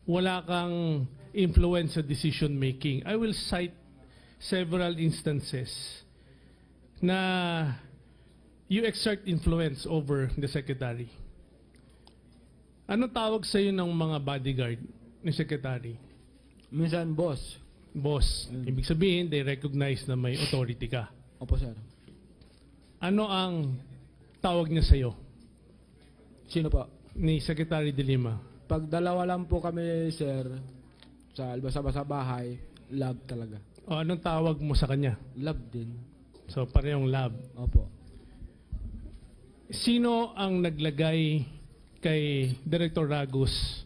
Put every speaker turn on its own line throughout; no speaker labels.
wala kang influence sa decision making. I will cite several instances na you exert influence over the secretary. Ano tawag sa iyo ng mga bodyguard ni secretary?
Minsan, boss.
Boss. Ibig sabihin, they recognize na may authority ka.
Opo, sir.
Ano ang tawag niya sa iyo
Sino po?
ni Secretary de Lima?
Pag dalawa lang po kami, sir, sa bahay, love talaga.
O anong tawag mo sa kanya?
Love din.
So, parehong love.
Opo.
Sino ang naglagay kay Director Ragus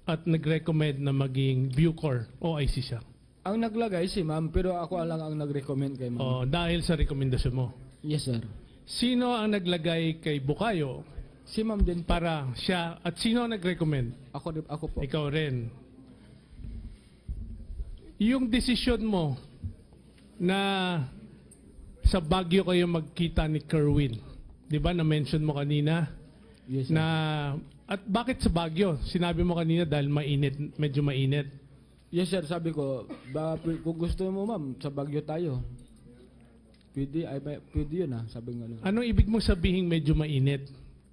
at nag-recommend na maging Bucor o IC siya?
Ang naglagay si ma'am, pero ako lang ang nag-recommend kay ma'am.
O dahil sa rekomendasyon mo.
Yes, sir.
Sino ang naglagay kay Bukayo
Si ma'am din po.
para siya, at sino ang nag-recommend?
Ako po.
Ikaw rin. Yung desisyon mo na sa Baguio kayo magkita ni Kerwin, di ba na-mention mo kanina?
Yes, sir.
Na, at bakit sa Baguio? Sinabi mo kanina dahil mainit, medyo mainit.
Yes, sir. Sabi ko, kung gusto mo, ma'am, sa Baguio tayo. Pwede yun, sabi nga.
Anong ibig mong sabihin medyo mainit?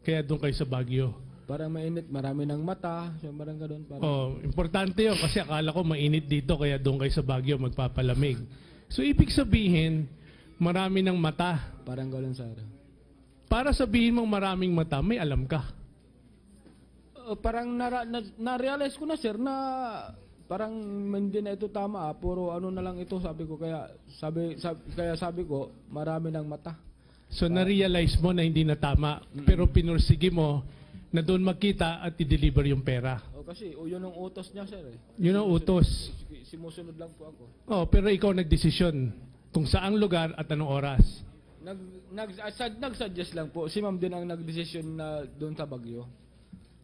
Kaya doon kayo sa Baguio.
Parang mainit, marami ng mata. So, parang ganun. Parang...
Oh, importante yun kasi akala ko mainit dito kaya doon kayo sa Baguio magpapalamig. So ibig sabihin, marami ng mata.
Parang ganun, sir.
Para sabihin mong maraming mata, may alam ka.
Parang na-realize ko na, sir, na parang hindi na ito tama. Puro ano na lang ito, sabi ko. Kaya sabi ko, marami ng mata.
So na-realize mo na hindi na tama, pero pinursige mo na doon magkita at i-deliver yung pera.
Kasi yun ang utos niya, sir.
Yun ang utos.
Simusunod lang po ako.
Oh, pero ikaw nagdesisyon kung saang lugar at anong oras.
Nag-suggest lang po. Si ma'am din ang nag-decision na doon sa Baguio.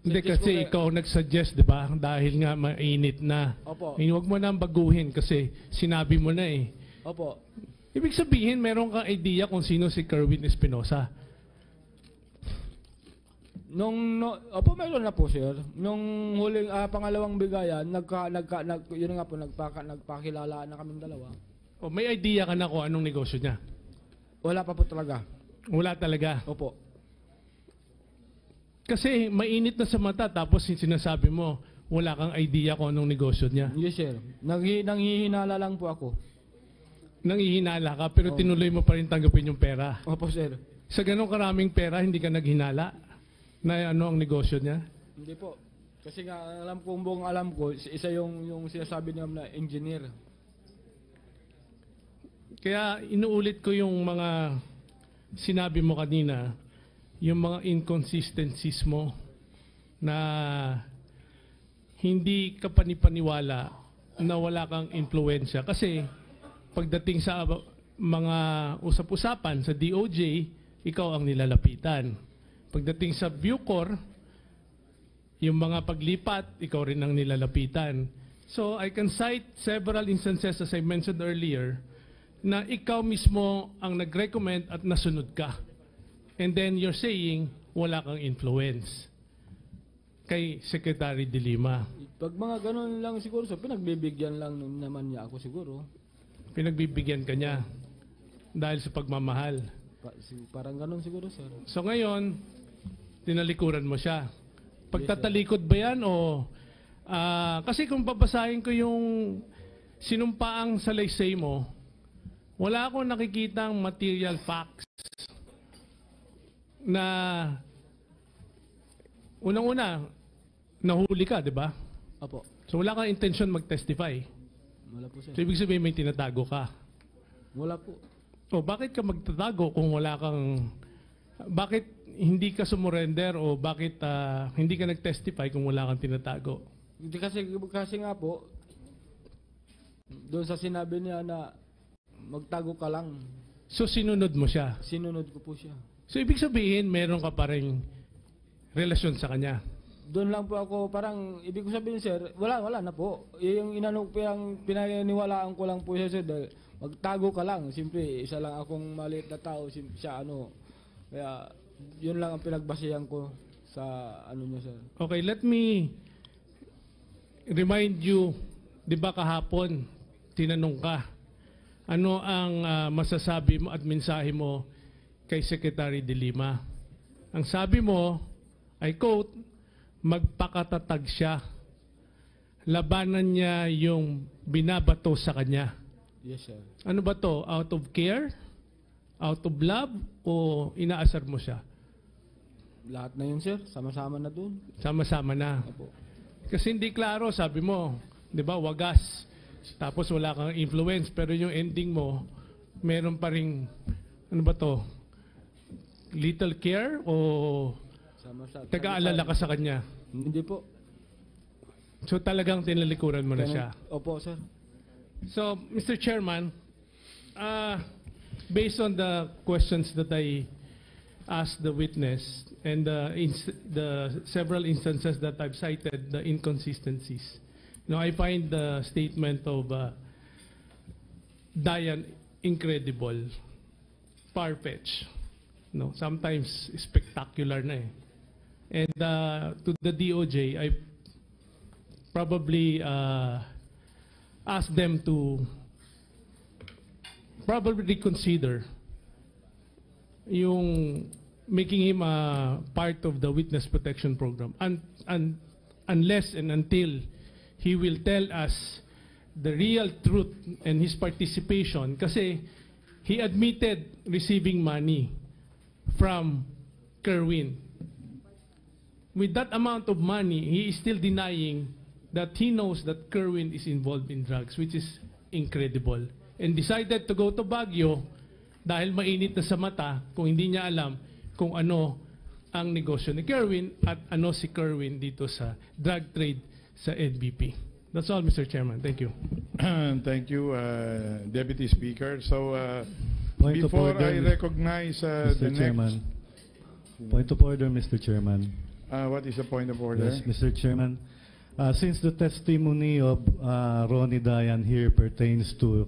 Hindi kasi ikaw nag-suggest, di ba? Dahil nga mainit na.
Opo.
Huwag mo nang baguhin kasi sinabi mo na eh.
Opo.
Ibig sabihin, meron kang idea kung sino si Kerwin Espinosa.
Opo, meron na po, sir. Nung huling pangalawang bigayan, yun nga po, nagpakilala na kaming dalawa.
O may idea ka na kung anong negosyo niya?
Wala pa po talaga.
Wala talaga.
Opo.
Kasi mainit na sa mata tapos sinasabi mo, wala kang idea kung anong negosyo niya.
Yes, sir. Nanghihinala lang po ako.
Nanghihinala ka pero tinuloy mo pa rin tanggapin yung pera.
Opo, sir.
Sa ganong karaming pera, hindi ka naghinala na ano ang negosyo niya?
Hindi po. Kasi nga, buong alam ko, isa yung sinasabi niya na engineer.
Kaya inuulit ko yung mga sinabi mo kanina, yung mga inconsistencies mo na hindi ka panipaniwala na wala kang impluensya. Kasi pagdating sa mga usap-usapan sa DOJ, ikaw ang nilalapitan. Pagdating sa Bucor, yung mga paglipat, ikaw rin ang nilalapitan. So I can cite several instances, as I mentioned earlier, na ikaw mismo ang nag-recommend at nasunod ka. And then you're saying, wala kang influence kay Secretary de Lima.
Pag mga ganun lang siguro, so pinagbibigyan lang naman niya ako siguro.
Pinagbibigyan ka niya dahil sa pagmamahal.
Parang ganun siguro, sir.
So ngayon, tinalikuran mo siya. Pagtatalikod ba yan o... kasi kung babasahin ko yung sinumpaang salaysay mo, wala akong nakikitang material facts na unang-una, nahuli ka, di ba?
Opo.
So wala kang intention mag-testify.
Wala po, sir.
So ibig sabihin may tinatago ka.
Wala po.
O bakit ka magtatago kung wala kang... Bakit hindi ka sumurrender o bakit hindi ka nag-testify kung wala kang tinatago?
Kasi nga po, doon sa sinabi niya na magtago ka lang,
So sinunod mo siya.
sinunod ko po siya.
So ibig sabihin meron ka pa rin relasyon sa kanya.
Doon lang po ako, parang, ibig ko sabihin, sir, wala na po. Yung pinaniwalaan ko lang po siya, sir, dahil magtago ka lang. Siyempre, isa lang akong maliit na tao, siya kaya, yun lang ang pinagbasihan ko sa, niya, sir.
Okay, let me remind you, di ba kahapon, tinanong ka, ano ang masasabi mo at mensahe mo kay Secretary De Lima? Ang sabi mo, I quote, magpakatatag siya. Labanan niya yung binabato sa kanya.
Yes, sir.
Ano ba to? Out of care? Out of love? O inaasar mo siya?
Lahat na yun, sir. Sama-sama na dun.
Sama-sama na.
Opo.
Kasi hindi klaro, sabi mo, di ba, wagas. Tapos wala kang influence, pero yung ending mo, meron pa ring, ano ba to? Little care o taga-alala ka sa kanya?
Hindi po.
So talagang tinalikuran mo na siya.
Opo, sir.
So, Mr. Chairman, based on the questions that I asked the witness and the several instances that I've cited, the inconsistencies, I find the statement of Diane incredible, far-fetched, sometimes spectacular na eh. And to the DOJ, I probably ask them to probably reconsider yung making him a part of the witness protection program unless and until he will tell us the real truth and his participation, kasi he admitted receiving money from Kerwin. With that amount of money, he is still denying that he knows that Kerwin is involved in drugs, which is incredible. And decided to go to Baguio dahil mainit na sa mata kung hindi niya alam kung ano ang negosyo ni Kerwin at ano si Kerwin dito sa drug trade sa NBP. That's all, Mr. Chairman. Thank you.
Thank you, Deputy Speaker. So,
Point of
before
order,
I recognize
Mr.
the
Chairman.
next...
Point of order, Mr. Chairman.
what is the point of order?
Yes, Mr. Chairman. Since the testimony of Ronnie Dayan here pertains to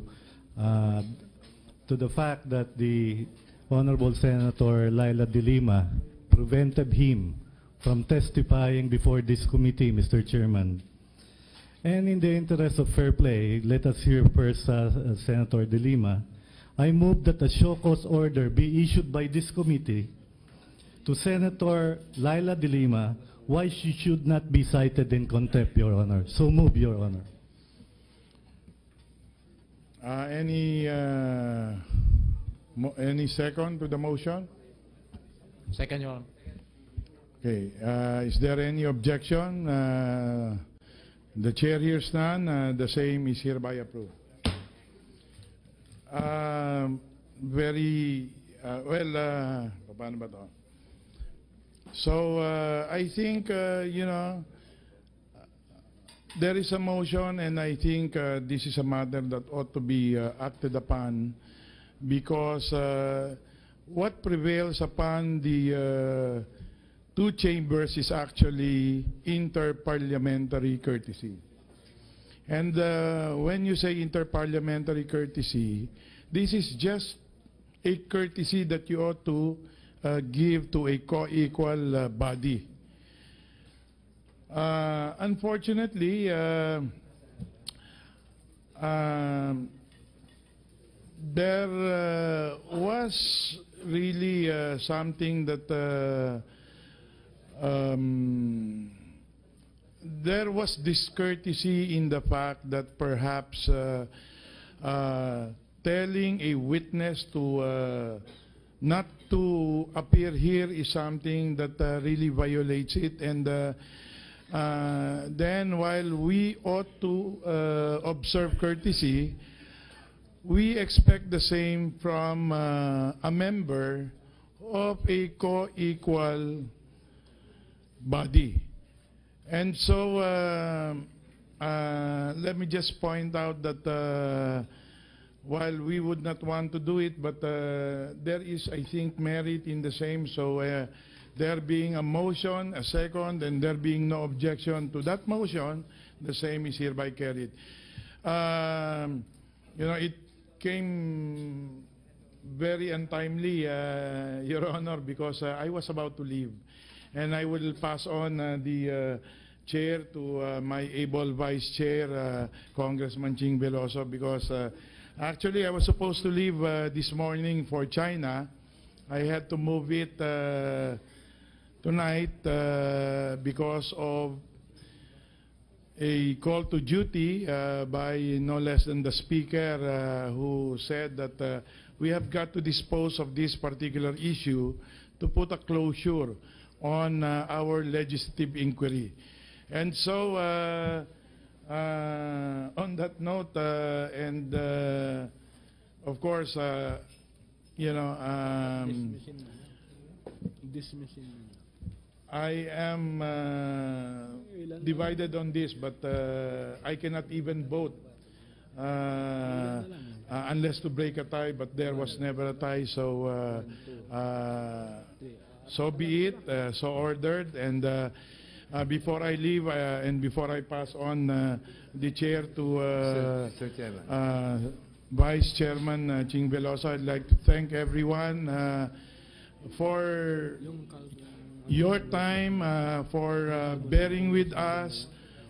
the fact that the Honorable Senator Laila De Lima prevented him from testifying before this committee, Mr. Chairman. And in the interest of fair play, let us hear first Senator De Lima. I move that a show cause order be issued by this committee to Senator Laila De Lima why she should not be cited in contempt, Your Honor. So move, Your Honor.
Any second to the motion?
Second, Your Honor.
Okay. Is there any objection? The chair hears none. The same is hereby approved. Paano ba to? So, I think, there is a motion, and I think this is a matter that ought to be acted upon, because what prevails upon the two chambers is actually interparliamentary courtesy. And when you say interparliamentary courtesy, this is just a courtesy that you ought to give to a co-equal body. Unfortunately, there was really something that there was discourtesy in the fact that perhaps telling a witness to not to appear here is something that really violates it, and then while we ought to observe courtesy, we expect the same from a member of a co-equal body. And so let me just point out that while we would not want to do it, but there is, I think, merit in the same. So there being a motion, a second, and there being no objection to that motion, the same is hereby carried. It came very untimely, Your Honor, because I was about to leave, and I will pass on the chair to my able vice chair, Congressman Ching Veloso, because actually I was supposed to leave this morning for China. I had to move it tonight because of a call to duty by no less than the speaker, who said that we have got to dispose of this particular issue to put a closure on our legislative inquiry. And so on that note, and of course, you know,
Dismissing.
I am divided on this, but I cannot even vote unless to break a tie, but there was never a tie, so so be it, so ordered. And before I leave and before I pass on the chair to
Sir Chairman.
Vice Chairman Ching Veloso, I'd like to thank everyone for your time, for bearing with us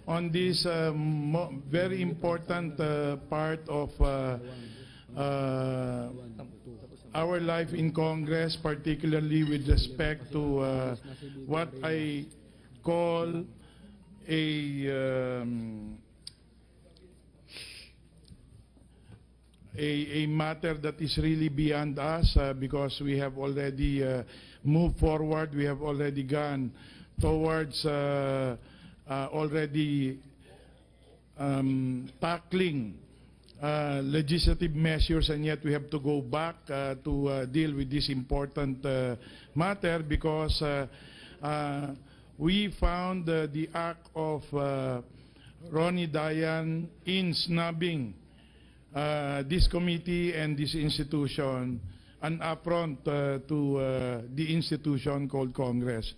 on this very important part of our life in Congress, particularly with respect to what I call a matter that is really beyond us, because we have already moved forward. We have already gone towards already tackling legislative measures, and yet we have to go back to deal with this important matter, because we found the act of Ronnie Dayan in snubbing this committee and this institution an affront to the institution called Congress.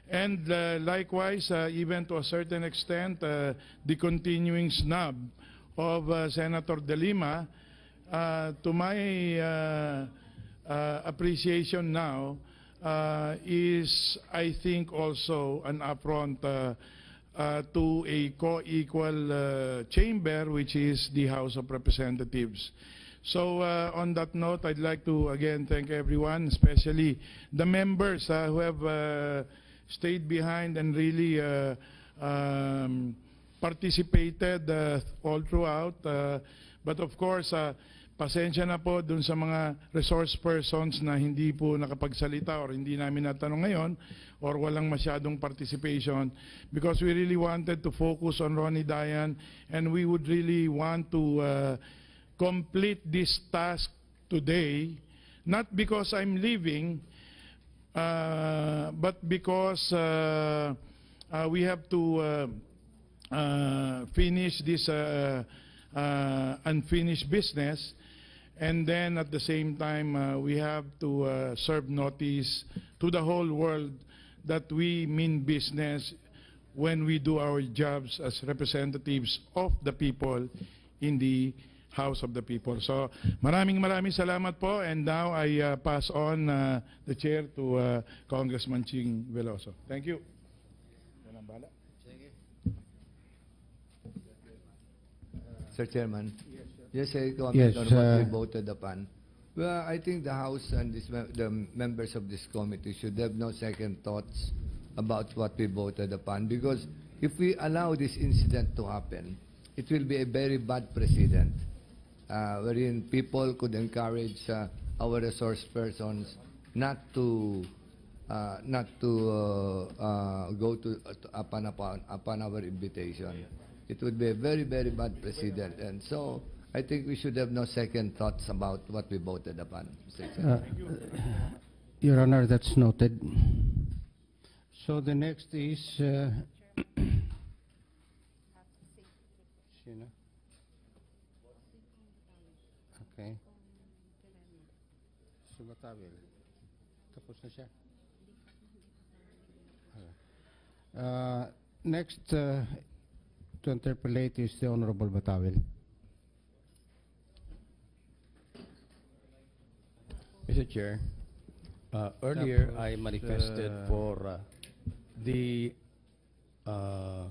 And likewise, even to a certain extent, the continuing snub of Senator De Lima, to my appreciation now, is, I think, also an affront to a co-equal chamber, which is the House of Representatives. So on that note, I'd like to again thank everyone, especially the members who have stayed behind and really participated all throughout. But of course, pasensya na po dun sa mga resource persons na hindi po nakapagsalita or hindi namin natanong ngayon or walang masyadong participation, because we really wanted to focus on Ronnie Dayan, and we would really want to complete this task today, not because I'm leaving, but because we have to finish this unfinished business, and then at the same time we have to serve notice to the whole world that we mean business when we do our jobs as representatives of the people in the House of the People. So maraming salamat po, and now I pass on the chair to Congressman Ching Veloso. Thank you.
Sir Chairman, just a comment on what we voted upon. Well, I think the House and the members of this committee should have no second thoughts about what we voted upon, because if we allow this incident to happen, it will be a very bad precedent, wherein people could encourage our resource persons not to go to upon our invitation. It would be a very, very bad precedent, and so I think we should have no second thoughts about what we voted upon, Mr. Chairman.
Your Honor, that's noted. So the next is sino? Okay. Sumatawil. Tapos na siya. Next to interpolate is the Honorable Batawil.
Mr. Chair, earlier I manifested for the
uh,